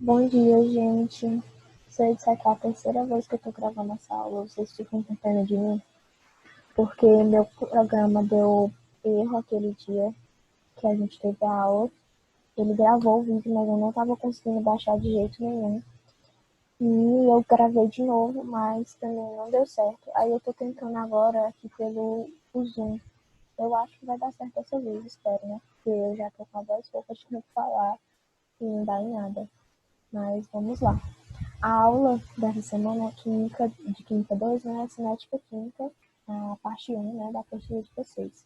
Bom dia, gente. Se eu disser que é a terceira vez que eu tô gravando essa aula, vocês ficam com pena de mim, porque meu programa deu erro aquele dia que a gente teve a aula. Ele gravou o vídeo, mas eu não tava conseguindo baixar de jeito nenhum. E eu gravei de novo, mas também não deu certo. Aí eu tô tentando agora aqui pelo Zoom. Eu acho que vai dar certo dessa vez, espero, né? Porque eu já tô com a voz pouca de tanto falar e não dá em nada. Mas vamos lá. A aula dessa semana é química, de Química 2, né? Cinética Química, a parte 1, né? Da apostila de vocês.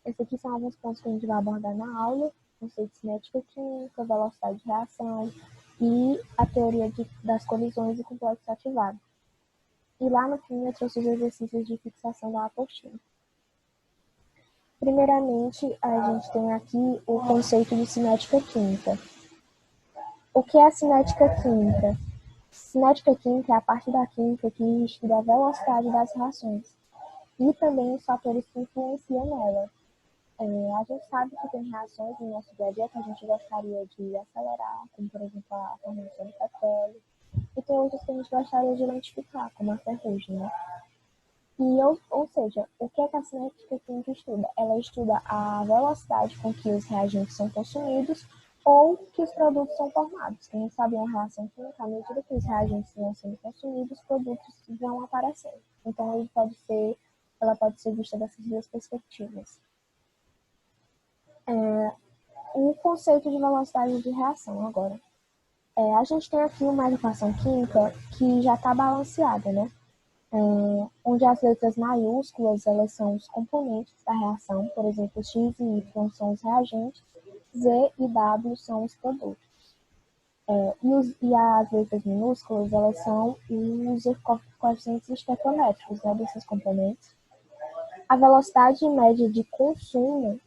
Esses aqui são alguns pontos que a gente vai abordar na aula: conceito de cinética química, velocidade de reação e a teoria das colisões e complexos ativados. E lá no fim eu trouxe os exercícios de fixação da apostila. Primeiramente, a gente tem aqui o conceito de cinética química. O que é a cinética química? Cinética química é a parte da química que estuda a velocidade das reações e também os fatores que influenciam nela. A gente sabe que tem reações no nosso dia a dia que a gente gostaria de acelerar, como por exemplo a formação do petróleo, e tem outras que a gente gostaria de lentificar, como a ferrugem, né? Ou seja, o que é que a cinética química estuda? Ela estuda a velocidade com que os reagentes são consumidos ou que os produtos são formados. Quem sabe uma reação química, à medida que os reagentes vão sendo consumidos, os produtos vão aparecendo. Então, ela pode ser vista dessas duas perspectivas. O conceito de velocidade de reação agora. A gente tem aqui uma equação química que já está balanceada, né? Onde as letras maiúsculas elas são os componentes da reação, por exemplo, X e Y são os reagentes, Z e W são os produtos. E as letras minúsculas elas são os coeficientes estequiométricos, né, desses componentes. A velocidade média de consumo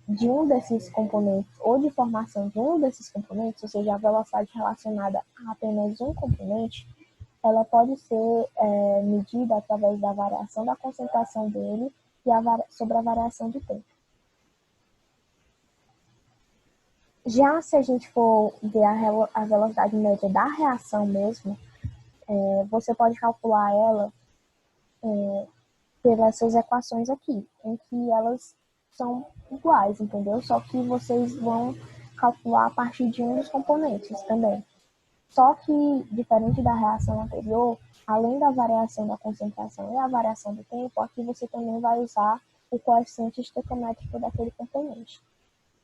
de um desses componentes ou de formação de um desses componentes, ou seja, a velocidade relacionada a apenas um componente, ela pode ser medida através da variação da concentração dele e sobre a variação de tempo. Já se a gente for ver a velocidade média da reação mesmo, você pode calcular ela pelas suas equações aqui, em que elas são iguais, entendeu? Só que vocês vão calcular a partir de um dos componentes também. Só que, diferente da reação anterior, além da variação da concentração e a variação do tempo, aqui você também vai usar o coeficiente estequiométrico daquele componente.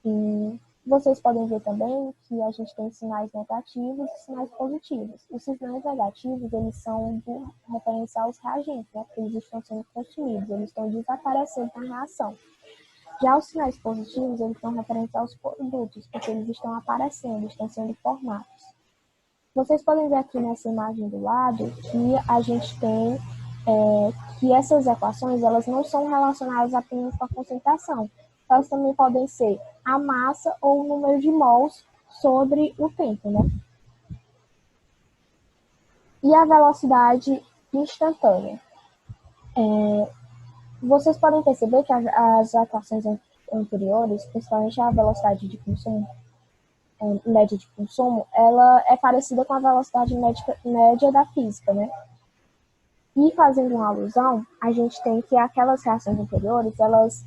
E vocês podem ver também que a gente tem sinais negativos e sinais positivos. Os sinais negativos, eles são referenciar aos reagentes, né? Porque eles estão sendo consumidos, eles estão desaparecendo na reação. Já os sinais positivos, eles estão referentes aos produtos, porque eles estão aparecendo, estão sendo formados. Vocês podem ver aqui nessa imagem do lado que a gente tem que essas equações elas não são relacionadas apenas com a concentração. Elas também podem ser a massa ou o número de mols sobre o tempo, né? E a velocidade instantânea. Vocês podem perceber que as equações anteriores, principalmente a velocidade de consumo, média de consumo, ela é parecida com a velocidade média da física, né? E fazendo uma alusão, a gente tem que aquelas reações anteriores, elas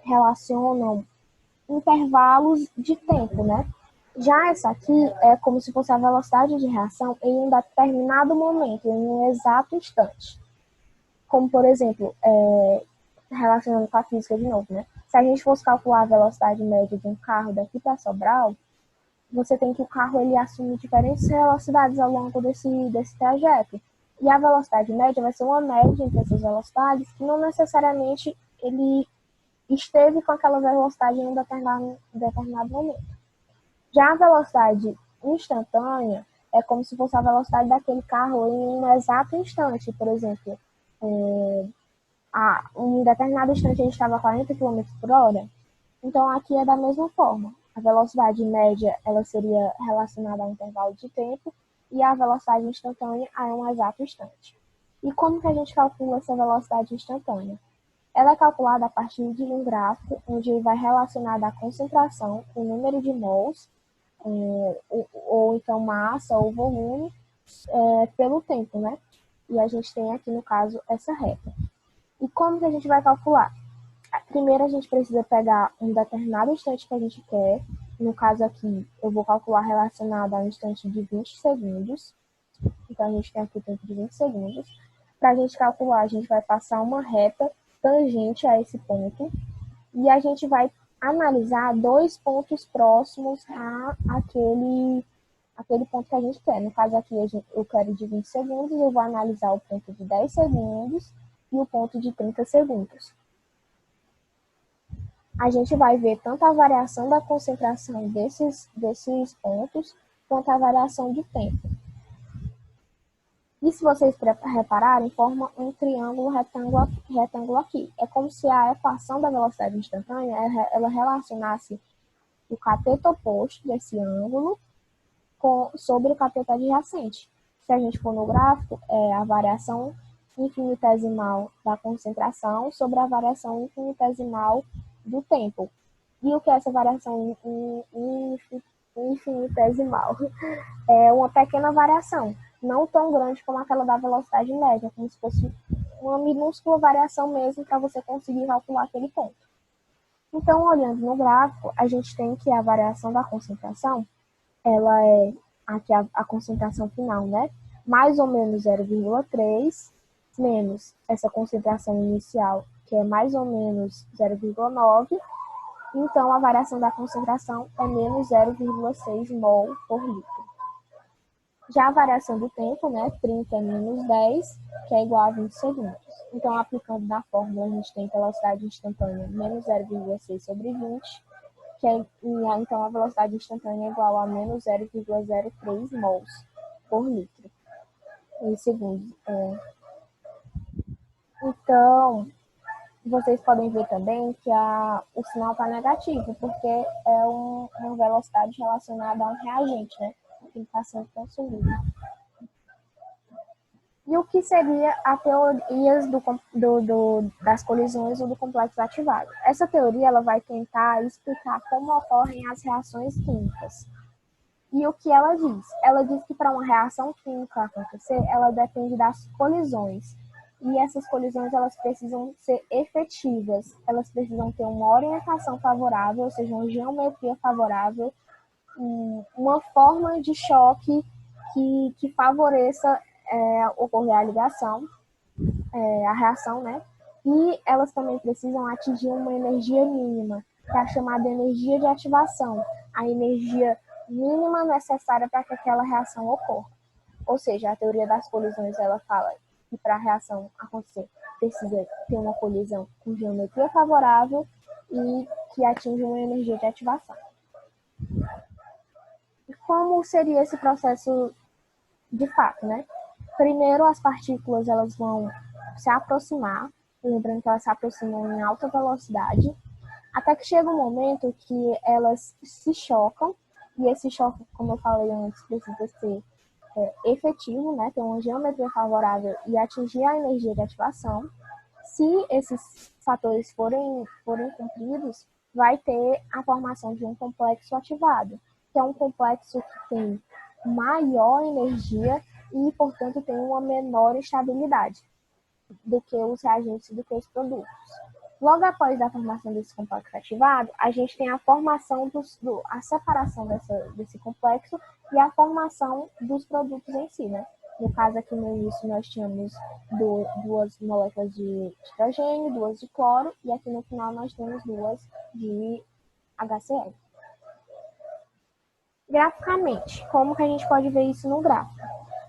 relacionam intervalos de tempo, né? Já essa aqui é como se fosse a velocidade de reação em um determinado momento, em um exato instante. Como, por exemplo, relacionando com a física de novo, né? Se a gente fosse calcular a velocidade média de um carro daqui para Sobral, você tem que o carro ele assume diferentes velocidades ao longo desse trajeto. E a velocidade média vai ser uma média entre essas velocidades que não necessariamente ele esteve com aquela velocidade em um determinado momento. Já a velocidade instantânea é como se fosse a velocidade daquele carro em um exato instante. Por exemplo, em um determinado instante a gente estava a 40 km por hora, então aqui é da mesma forma. A velocidade média ela seria relacionada ao intervalo de tempo e a velocidade instantânea a um exato instante. E como que a gente calcula essa velocidade instantânea? Ela é calculada a partir de um gráfico onde vai relacionar a concentração, o número de mols, ou então massa ou volume, pelo tempo, né? E a gente tem aqui, no caso, essa reta. E como que a gente vai calcular? Primeiro, a gente precisa pegar um determinado instante que a gente quer. No caso aqui, eu vou calcular relacionado a um instante de 20 segundos. Então, a gente tem aqui o tempo de 20 segundos. Para a gente calcular, a gente vai passar uma reta tangente a esse ponto. E a gente vai analisar dois pontos próximos àquele ponto que a gente quer. No caso aqui, eu quero de 20 segundos, eu vou analisar o ponto de 10 segundos e o ponto de 30 segundos. A gente vai ver tanto a variação da concentração desses pontos, quanto a variação de tempo. E se vocês repararem, forma um triângulo retângulo aqui. É como se a equação da velocidade instantânea ela relacionasse o cateto oposto desse ângulo sobre o cateto adjacente. Se a gente for no gráfico, é a variação infinitesimal da concentração sobre a variação infinitesimal do tempo. E o que é essa variação infinitesimal? É uma pequena variação, não tão grande como aquela da velocidade média, como se fosse uma minúscula variação mesmo para você conseguir calcular aquele ponto. Então, olhando no gráfico, a gente tem que a variação da concentração, ela é aqui a concentração final, né? Mais ou menos 0,3, menos essa concentração inicial, que é mais ou menos 0,9. Então, a variação da concentração é menos 0,6 mol por litro. Já a variação do tempo, né, 30 menos 10, que é igual a 20 segundos. Então, aplicando na fórmula, a gente tem velocidade instantânea menos 0,6 sobre 20, então a velocidade instantânea é igual a menos 0,03 mols por litro em segundos. Então, vocês podem ver também que o sinal está negativo, porque é uma velocidade relacionada a um reagente, né? Que está sendo consumido. E o que seria a teoria das colisões ou do complexo ativado? Essa teoria ela vai tentar explicar como ocorrem as reações químicas. E o que ela diz? Ela diz que para uma reação química acontecer, ela depende das colisões. E essas colisões elas precisam ser efetivas, elas precisam ter uma orientação favorável, ou seja, uma geometria favorável, uma forma de choque que favoreça ocorrer a ligação, a reação, né? E elas também precisam atingir uma energia mínima, que é a chamada energia de ativação, a energia mínima necessária para que aquela reação ocorra. Ou seja, a teoria das colisões ela fala que para a reação acontecer precisa ter uma colisão com geometria favorável e que atinge uma energia de ativação. E como seria esse processo de fato, né? Primeiro, as partículas elas vão se aproximar, lembrando que elas se aproximam em alta velocidade, até que chega um momento que elas se chocam, e esse choque, como eu falei antes, precisa ser efetivo, né? Ter uma geometria favorável e atingir a energia de ativação. Se esses fatores forem cumpridos, vai ter a formação de um complexo ativado, que é um complexo que tem maior energia e, portanto, tem uma menor estabilidade do que os reagentes e do que os produtos. Logo após a formação desse complexo ativado, a gente tem a formação a separação desse complexo e a formação dos produtos em si, né? No caso aqui no início nós tínhamos duas moléculas de hidrogênio, duas de cloro, e aqui no final nós temos duas de HCl. Graficamente, como que a gente pode ver isso no gráfico?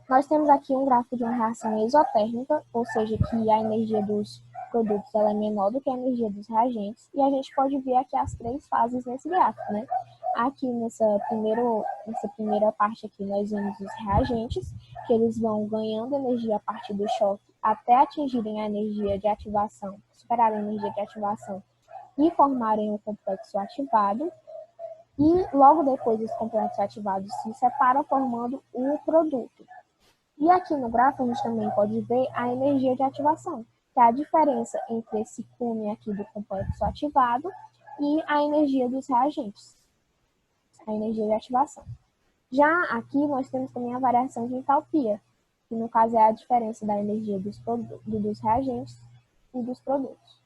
Nós temos aqui um gráfico de uma reação exotérmica, ou seja, que a energia dos produtos ela é menor do que a energia dos reagentes, e a gente pode ver aqui as três fases nesse gráfico, né? Aqui nessa primeira parte aqui nós vemos os reagentes, que eles vão ganhando energia a partir do choque até atingirem a energia de ativação, superarem a energia de ativação e formarem o complexo ativado. E logo depois os complexos ativados se separam formando o produto. E aqui no gráfico a gente também pode ver a energia de ativação, que é a diferença entre esse cume aqui do complexo ativado e a energia dos reagentes. a energia de ativação. Já aqui nós temos também a variação de entalpia, que no caso é a diferença da energia dos reagentes e dos produtos.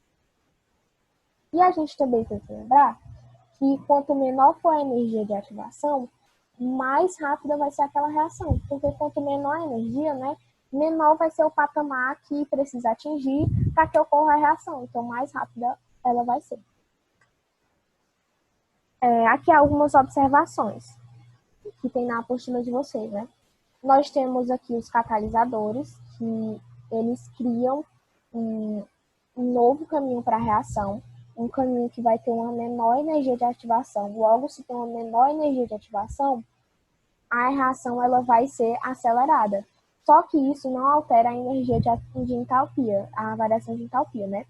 E a gente também tem que lembrar que quanto menor for a energia de ativação, mais rápida vai ser aquela reação, porque quanto menor a energia, né, menor vai ser o patamar que precisa atingir para que ocorra a reação, então mais rápida ela vai ser. Aqui algumas observações que tem na apostila de vocês, né? Nós temos aqui os catalisadores, que eles criam um novo caminho para a reação, um caminho que vai ter uma menor energia de ativação. Logo, se tem uma menor energia de ativação, a reação ela vai ser acelerada. Só que isso não altera a energia de entalpia, a variação de entalpia, né?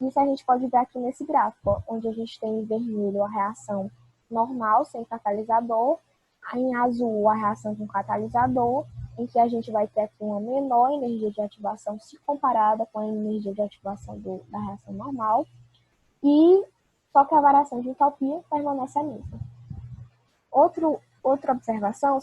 Isso a gente pode ver aqui nesse gráfico, onde a gente tem em vermelho a reação normal, sem catalisador, em azul a reação com catalisador, em que a gente vai ter aqui uma menor energia de ativação se comparada com a energia de ativação da reação normal, e só que a variação de entalpia permanece a mesma. Outra observação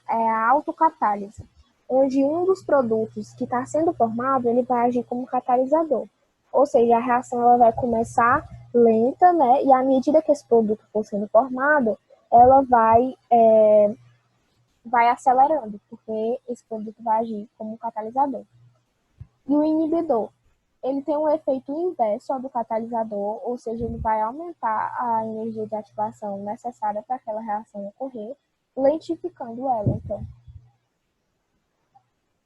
é a autocatálise, onde um dos produtos que está sendo formado ele vai agir como catalisador. Ou seja, a reação ela vai começar lenta, né? E à medida que esse produto for sendo formado, ela vai acelerando, porque esse produto vai agir como catalisador. E o inibidor, ele tem um efeito inverso ao do catalisador, ou seja, ele vai aumentar a energia de ativação necessária para aquela reação ocorrer, lentificando ela, então.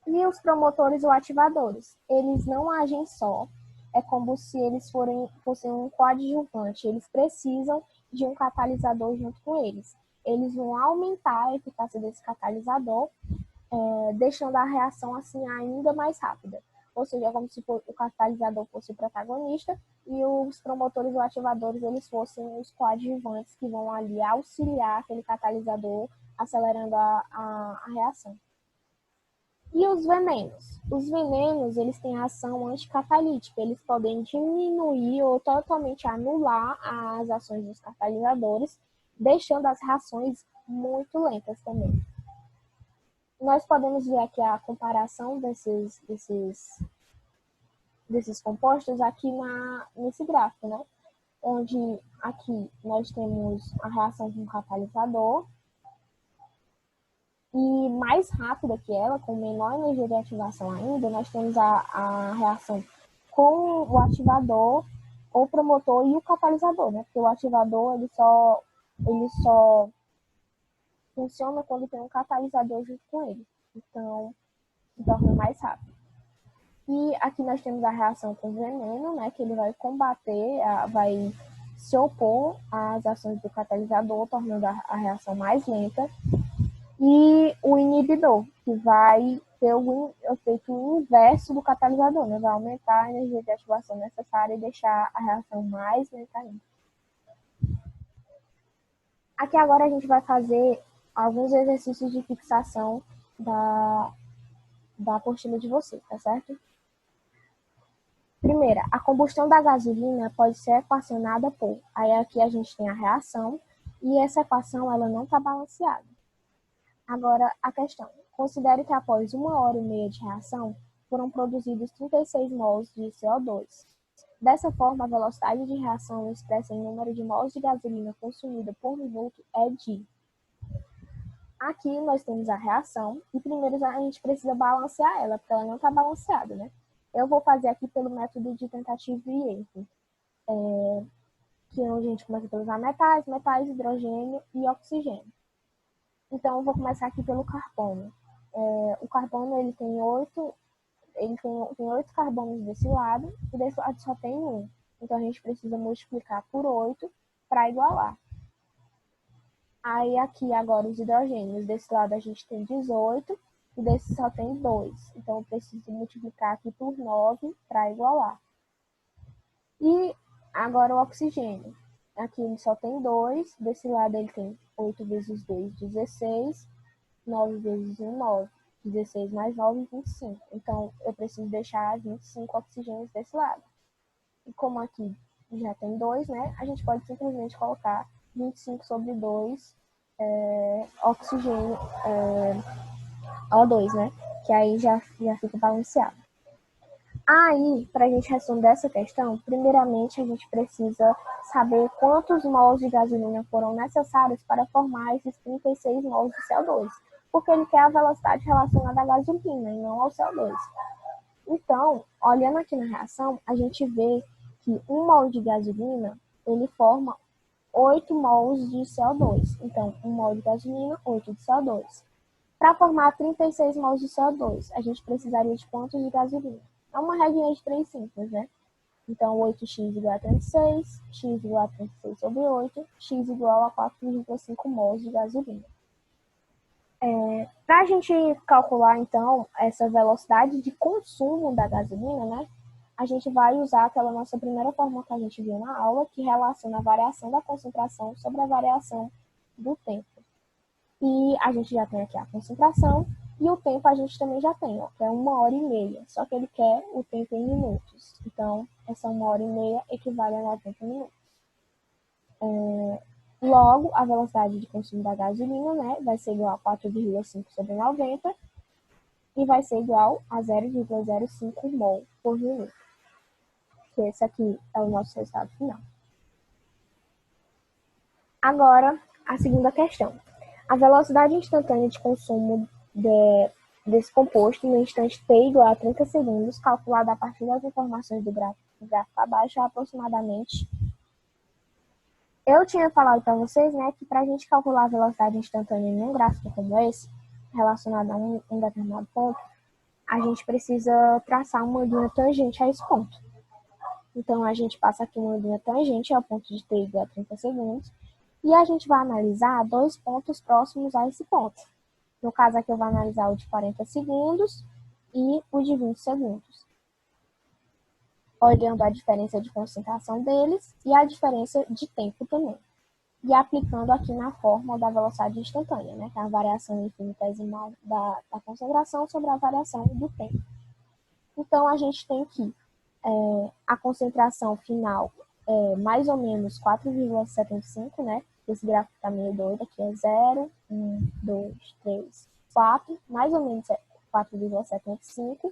E os promotores ou ativadores, eles não agem só, é como se eles fossem um coadjuvante, eles precisam de um catalisador junto com eles. Eles vão aumentar a eficácia desse catalisador, deixando a reação assim ainda mais rápida. Ou seja, é como se o catalisador fosse o protagonista e os promotores ou ativadores eles fossem os coadjuvantes que vão ali auxiliar aquele catalisador, acelerando a reação. E os venenos? Os venenos, eles têm ação anticatalítica, eles podem diminuir ou totalmente anular as ações dos catalisadores, deixando as reações muito lentas também. Nós podemos ver aqui a comparação desses compostos aqui nesse gráfico, né? Onde aqui nós temos a reação com catalisador, e mais rápida que ela, com menor energia de ativação ainda, nós temos a reação com o ativador, o promotor e o catalisador, né? Porque o ativador ele só funciona quando tem um catalisador junto com ele. Então, se torna mais rápido. E aqui nós temos a reação com veneno, né? Que ele vai combater, vai se opor às ações do catalisador, tornando a reação mais lenta. E o inibidor, que vai ter o efeito inverso do catalisador, né? Vai aumentar a energia de ativação necessária e deixar a reação mais lenta ainda. Aqui agora a gente vai fazer alguns exercícios de fixação da apostila de vocês, tá certo? Primeira, a combustão da gasolina pode ser equacionada por... Aí aqui a gente tem a reação e essa equação ela não está balanceada. Agora, a questão. Considere que após 1h30 de reação, foram produzidos 36 mols de CO2. Dessa forma, a velocidade de reação expressa em número de mols de gasolina consumida por minuto é de... Aqui nós temos a reação e primeiro a gente precisa balancear ela, porque ela não está balanceada, né? Eu vou fazer aqui pelo método de tentativa e erro, que é onde a gente começa a usar metais, hidrogênio e oxigênio. Então, eu vou começar aqui pelo carbono. O carbono ele tem 8 carbonos desse lado e desse lado só tem 1. Então, a gente precisa multiplicar por 8 para igualar. Aí, aqui agora os hidrogênios. Desse lado a gente tem 18 e desse só tem 2. Então, eu preciso multiplicar aqui por 9 para igualar. E agora o oxigênio. Aqui ele só tem 2. Desse lado ele tem 8 vezes 2, 16. 9 vezes 1, 9. 16 mais 9, 25. Então, eu preciso deixar 25 oxigênios desse lado. E como aqui já tem 2, né? A gente pode simplesmente colocar 25 sobre 2 oxigênio, O2, né? Que aí já fica balanceado. Aí, para a gente responder essa questão, primeiramente a gente precisa saber quantos mols de gasolina foram necessários para formar esses 36 mols de CO2, porque ele quer a velocidade relacionada à gasolina e não ao CO2. Então, olhando aqui na reação, a gente vê que 1 mol de gasolina, ele forma 8 mols de CO2. Então, 1 mol de gasolina, 8 de CO2. Para formar 36 mols de CO2, a gente precisaria de quantos de gasolina? É uma regrinha de 3 simples, né? Então, 8x igual a 36, x igual a 36 sobre 8, x igual a 4,5 mols de gasolina. Para a gente calcular, então, essa velocidade de consumo da gasolina, né? A gente vai usar aquela nossa primeira fórmula que a gente viu na aula, que relaciona a variação da concentração sobre a variação do tempo. E a gente já tem aqui a concentração, e o tempo a gente também já tem, ó, que é 1h30, só que ele quer o tempo em minutos. Então, essa 1h30 equivale a 90 minutos. Logo, a velocidade de consumo da gasolina, né, vai ser igual a 4,5 sobre 90 e vai ser igual a 0,05 mol por minuto. Que esse aqui é o nosso resultado final. Agora, a segunda questão. A velocidade instantânea de consumo desse composto no instante t igual a 30 segundos, calculada a partir das informações do gráfico abaixo, é aproximadamente. Eu tinha falado para vocês, né, que para a gente calcular a velocidade instantânea em um gráfico como esse, relacionado a um determinado ponto, a gente precisa traçar uma linha tangente a esse ponto. Então, a gente passa aqui uma linha tangente ao ponto de t igual a 30 segundos, e a gente vai analisar 2 pontos próximos a esse ponto. No caso aqui, eu vou analisar o de 40 segundos e o de 20 segundos. Olhando a diferença de concentração deles e a diferença de tempo também. E aplicando aqui na fórmula da velocidade instantânea, né, que é a variação infinitesimal da concentração sobre a variação do tempo. Então, a gente tem que a concentração final é mais ou menos 4,75, né? Esse gráfico está meio doido, aqui é 0, 1, 2, 3, 4, mais ou menos 4,75,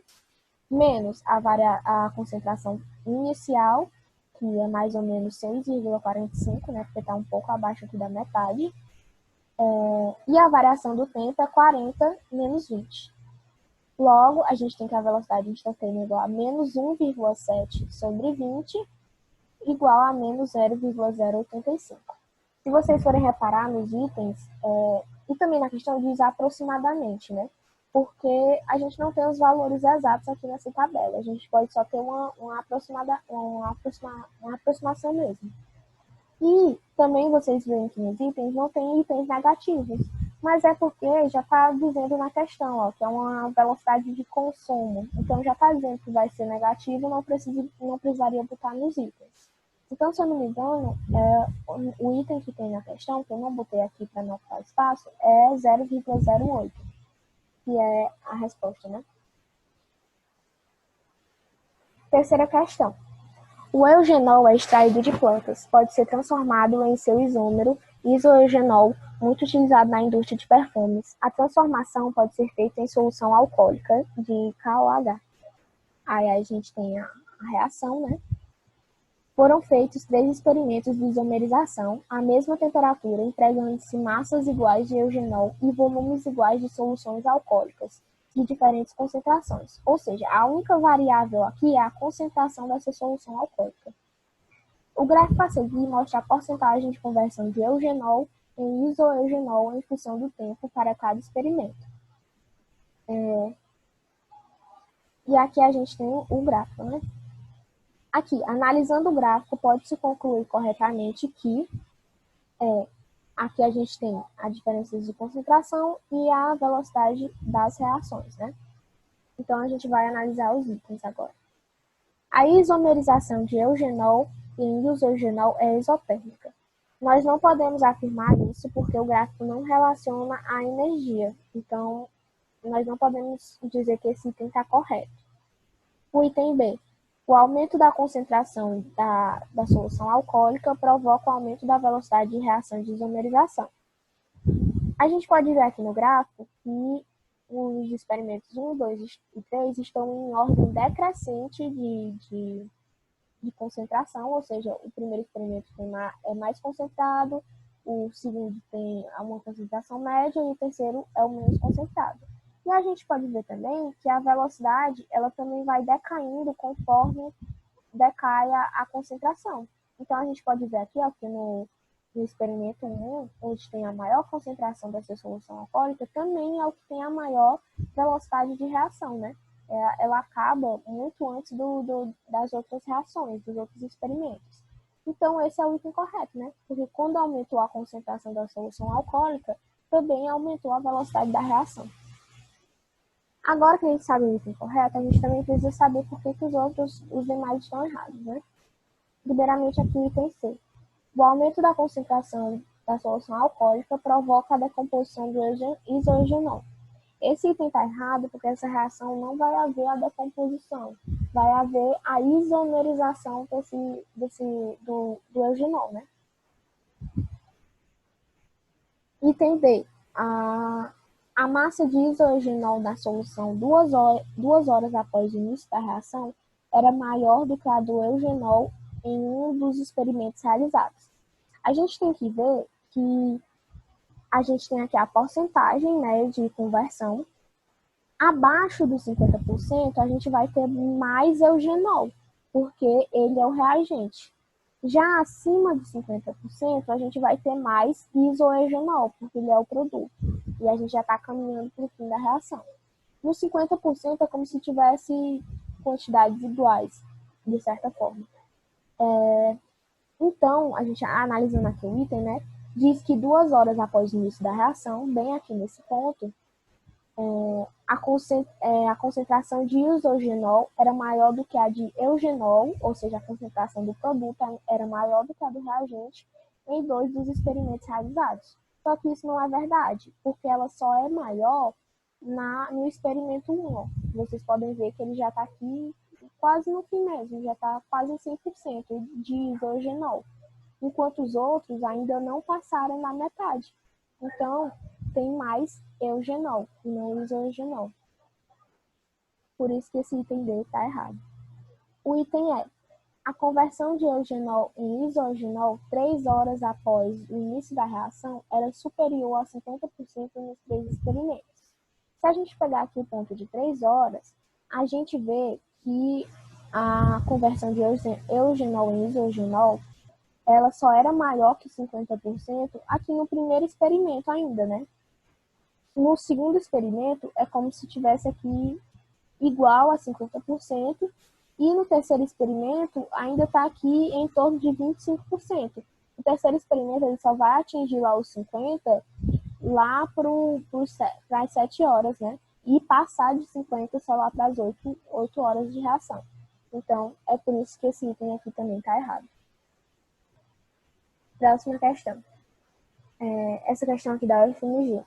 menos a concentração inicial, que é mais ou menos 6,45, né? Porque está um pouco abaixo aqui da metade. E a variação do tempo é 40 menos 20. Logo, a gente tem que a velocidade instantânea igual a menos 1,7 sobre 20, igual a menos 0,085. Se vocês forem reparar nos itens, e também na questão diz aproximadamente, né? Porque a gente não tem os valores exatos aqui nessa tabela. A gente pode só ter uma aproximação mesmo. E também vocês veem que nos itens não tem itens negativos. Mas é porque já está dizendo na questão, ó, que é uma velocidade de consumo. Então já está dizendo que vai ser negativo, não precisaria botar nos itens. Então, se eu não me engano, o item que tem na questão, que eu não botei aqui para não ocupar espaço, é 0,08, que é a resposta, né? Terceira questão. O eugenol é extraído de plantas, pode ser transformado em seu isômero, isoeugenol, muito utilizado na indústria de perfumes. A transformação pode ser feita em solução alcoólica de KOH. Aí a gente tem a reação, né? Foram feitos 3 experimentos de isomerização à mesma temperatura, empregando-se massas iguais de eugenol e volumes iguais de soluções alcoólicas de diferentes concentrações. Ou seja, a única variável aqui é a concentração dessa solução alcoólica. O gráfico a seguir mostra a porcentagem de conversão de eugenol em isoeugenol em função do tempo para cada experimento. E aqui a gente tem o gráfico, né? Aqui, analisando o gráfico, pode-se concluir corretamente que aqui a gente tem a diferença de concentração e a velocidade das reações, né? Então, a gente vai analisar os itens agora. A isomerização de eugenol em isogenol é isotérmica. Nós não podemos afirmar isso porque o gráfico não relaciona a energia. Então, nós não podemos dizer que esse item está correto. O item B. O aumento da concentração da solução alcoólica provoca o aumento da velocidade de reação de isomerização. A gente pode ver aqui no gráfico que os experimentos 1, 2 e 3 estão em ordem decrescente de concentração, ou seja, o primeiro experimento é mais concentrado, o segundo tem uma concentração média e o terceiro é o menos concentrado. E a gente pode ver também que a velocidade ela também vai decaindo conforme decai a concentração. Então, a gente pode ver aqui ó, que no experimento 1, onde tem a maior concentração dessa solução alcoólica, também é o que tem a maior velocidade de reação, né? Ela acaba muito antes das outras reações, dos outros experimentos. Então, esse é o item correto, né? Porque quando aumentou a concentração da solução alcoólica, também aumentou a velocidade da reação. Agora que a gente sabe o item correto, a gente também precisa saber por que os demais estão errados, né? Primeiramente, aqui o item C. O aumento da concentração da solução alcoólica provoca a decomposição do isogenol. Esse item está errado porque essa reação não vai haver a decomposição, vai haver a isomerização do eugenol, né? Item B. A massa de isogenol da solução 2 horas após o início da reação era maior do que a do eugenol em um dos experimentos realizados. A gente tem que ver que a gente tem aqui a porcentagem, né, de conversão. Abaixo dos 50%, a gente vai ter mais eugenol, porque ele é o reagente. Já acima de 50%, a gente vai ter mais isoeugenol, porque ele é o produto. E a gente já está caminhando para o fim da reação. No 50% é como se tivesse quantidades iguais, de certa forma. Então, a gente analisando aqui o item, né, diz que 2 horas após o início da reação, bem aqui nesse ponto, a concentração de isogenol era maior do que a de eugenol, ou seja, a concentração do produto era maior do que a do reagente em 2 dos experimentos realizados. Só que isso não é verdade, porque ela só é maior no experimento 1. Vocês podem ver que ele já está aqui quase no fim mesmo, já está quase em 100% de isogenol, enquanto os outros ainda não passaram na metade. Então, tem mais eugenol e não isogenol. Por isso que esse item D está errado. O item E. A conversão de eugenol em isogenol 3 horas após o início da reação era superior a 50% nos 3 experimentos. Se a gente pegar aqui o ponto de 3 horas, a gente vê que a conversão de eugenol em isogenol ela só era maior que 50% aqui no primeiro experimento ainda, né? No segundo experimento, é como se tivesse aqui igual a 50%, e no terceiro experimento, ainda está aqui em torno de 25%. O terceiro experimento, ele só vai atingir lá os 50% lá para as 7 horas, né? E passar de 50 só lá para as 8 horas de reação. Então, é por isso que esse item aqui também está errado. Próxima questão. Essa questão aqui da UFMG.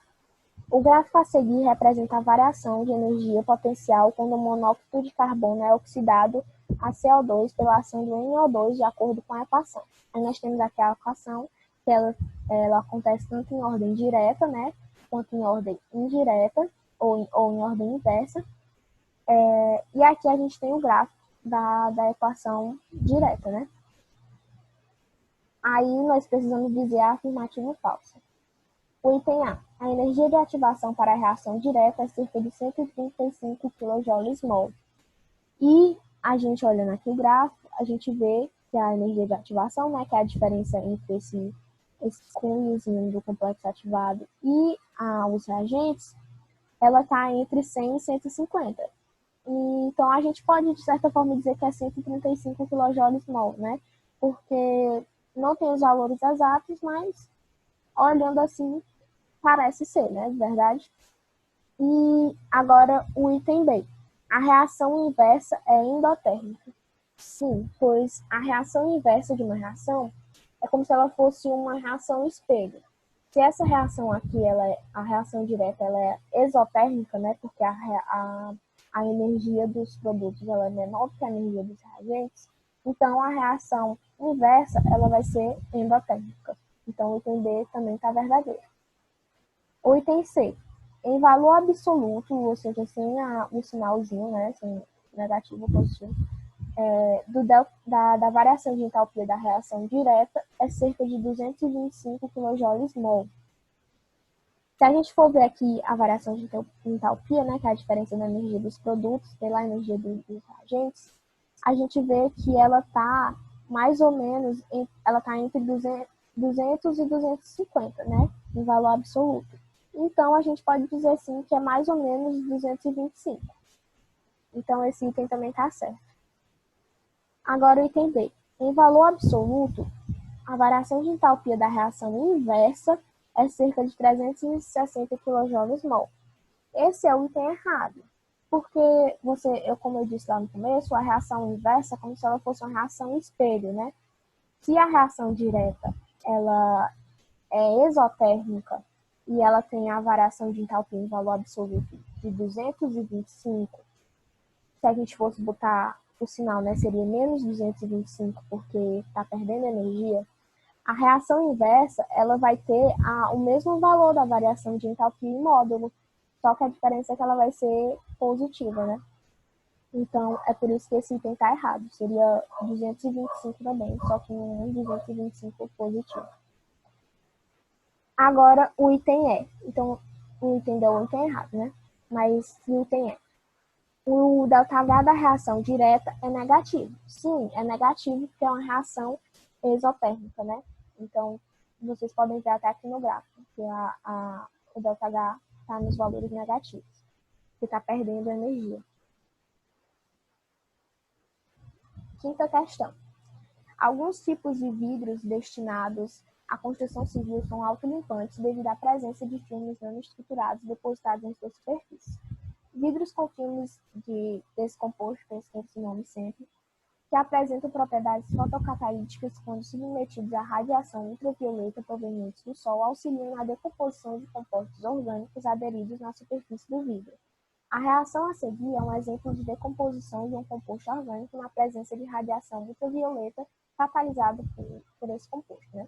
O gráfico a seguir representa a variação de energia potencial quando o monóxido de carbono é oxidado a CO2 pela ação do NO2 de acordo com a equação. Aí nós temos aqui a equação, que ela acontece tanto em ordem direta, né, quanto em ordem indireta, ou em ordem inversa. E aqui a gente tem o gráfico da equação direta, né? Aí nós precisamos dizer a afirmativa ou falsa. O item A. A energia de ativação para a reação direta é cerca de 135 kJ/mol. E a gente olhando aqui o gráfico, a gente vê que a energia de ativação, né, que é a diferença entre esse cunhozinho do complexo ativado e os reagentes, ela está entre 100 e 150. Então, a gente pode, de certa forma, dizer que é 135 kJ/mol, né? Porque não tem os valores exatos, mas olhando assim, parece ser, né? De verdade. E agora o item B. A reação inversa é endotérmica. Sim, pois a reação inversa de uma reação é como se ela fosse uma reação espelho. Se essa reação aqui, a reação direta, ela é exotérmica, né? Porque a energia dos produtos ela é menor do que a energia dos reagentes. Então, a reação inversa ela vai ser endotérmica. Então, o item B também está verdadeiro. O item C, em valor absoluto, ou seja, sem o sinalzinho, né, sem negativo ou positivo, da variação de entalpia da reação direta é cerca de 225 kJ/mol. Se a gente for ver aqui a variação de entalpia, né, que é a diferença da energia dos produtos pela energia dos reagentes, a gente vê que ela está mais ou menos, ela está entre 200 e 250, né, em valor absoluto. Então, a gente pode dizer sim que é mais ou menos 225. Então, esse item também está certo. Agora, o item B. Em valor absoluto, a variação de entalpia da reação inversa é cerca de 360 kJ/mol. Esse é o item errado, porque como eu disse lá no começo, a reação inversa é como se ela fosse uma reação espelho, né? Se a reação direta ela é exotérmica e ela tem a variação de entalpia em valor absoluto de 225, se a gente fosse botar o sinal, né, seria menos 225 porque está perdendo energia. A reação inversa, ela vai ter o mesmo valor da variação de entalpia em módulo, só que a diferença é que ela vai ser positiva, né? Então, é por isso que esse item está errado. Seria 225 também, só que um 225 positivo. Agora, o item E. Então, o item D é o item errado, né? Mas o item E. O ΔH da reação direta é negativo. Sim, é negativo porque é uma reação exotérmica, né? Então, vocês podem ver até aqui no gráfico que o ΔH está nos valores negativos, que está perdendo energia. Quinta questão. Alguns tipos de vidros destinados à construção civil são autolimpantes devido à presença de filmes nanoestruturados depositados em sua superfície. Vidros com filmes de descomposto, que eu esqueci o nome sempre, que apresentam propriedades fotocatalíticas quando submetidos à radiação ultravioleta provenientes do Sol, auxiliam na decomposição de compostos orgânicos aderidos na superfície do vidro. A reação a seguir é um exemplo de decomposição de um composto orgânico na presença de radiação ultravioleta catalisada por esse composto, né?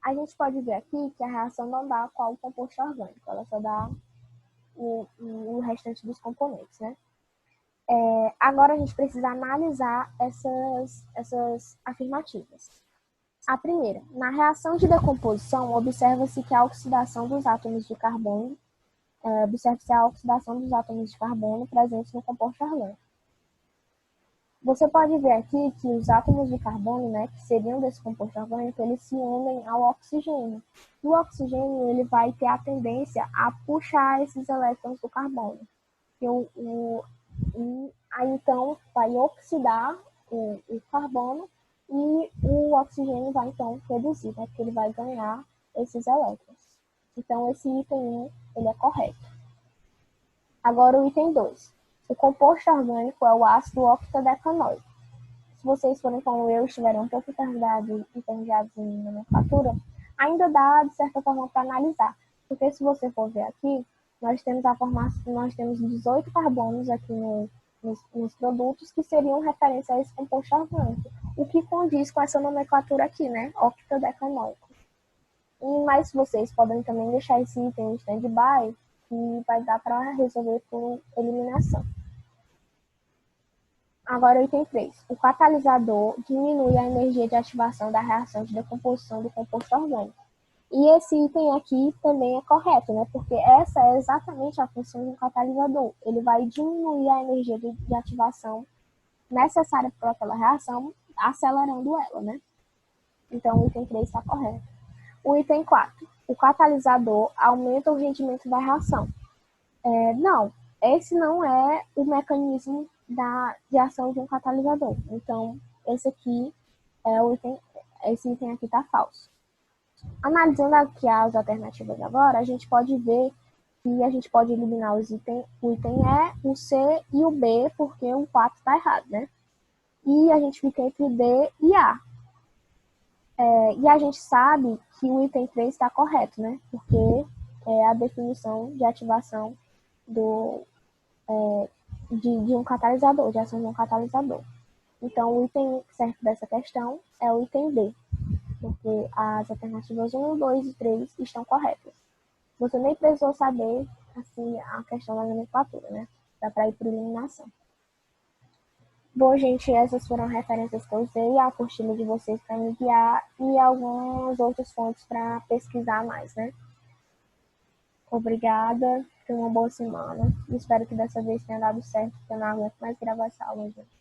A gente pode ver aqui que a reação não dá qual o composto orgânico, ela só dá o restante dos componentes, né? Agora a gente precisa analisar essas afirmativas. A primeira, na reação de decomposição, observa-se que a oxidação dos átomos de carbono observa-se a oxidação dos átomos de carbono presentes no composto orgânico. Você pode ver aqui que os átomos de carbono, né, que seriam desse composto orgânico, eles se unem ao oxigênio. E o oxigênio ele vai ter a tendência a puxar esses elétrons do carbono. Aí então vai oxidar o carbono e o oxigênio vai então reduzir, né, porque ele vai ganhar esses elétrons. Então esse item 1 ele é correto. Agora o item 2. O composto orgânico é o ácido octadecanoico. Se vocês forem como eu, estiverem um pouco enferrujados em nomenclatura, ainda dá, de certa forma, para analisar. Porque se você for ver aqui, nós temos 18 carbonos aqui nos produtos que seriam referência a esse composto orgânico, o que condiz com essa nomenclatura aqui, né? Octadecanoico. Mas vocês podem também deixar esse item em stand-by, que vai dar para resolver por eliminação. Agora, o item 3. O catalisador diminui a energia de ativação da reação de decomposição do composto orgânico. E esse item aqui também é correto, né? Porque essa é exatamente a função do catalisador. Ele vai diminuir a energia de ativação necessária para aquela reação, acelerando ela, né? Então, o item 3 está correto. O item 4. O catalisador aumenta o rendimento da reação. Não, esse não é o mecanismo de ação de um catalisador. Então, esse item aqui está falso. Analisando aqui as alternativas agora, a gente pode ver que a gente pode eliminar o item E, o C e o B, porque o 4 está errado, né? E a gente fica entre D e A. E a gente sabe que o item 3 está correto, né? Porque é a definição de ativação de um catalisador, de ação de um catalisador. Então, o item certo dessa questão é o item D, porque as alternativas 1, 2 e 3 estão corretas. Você nem precisou saber assim, a questão da nomenclatura, né? Dá para ir por eliminação. Bom, gente, essas foram referências que eu usei, a apostila de vocês para me guiar e algumas outras fontes para pesquisar mais, né? Obrigada, tenha uma boa semana. Espero que dessa vez tenha dado certo, porque eu não aguento mais gravar essa aula, gente.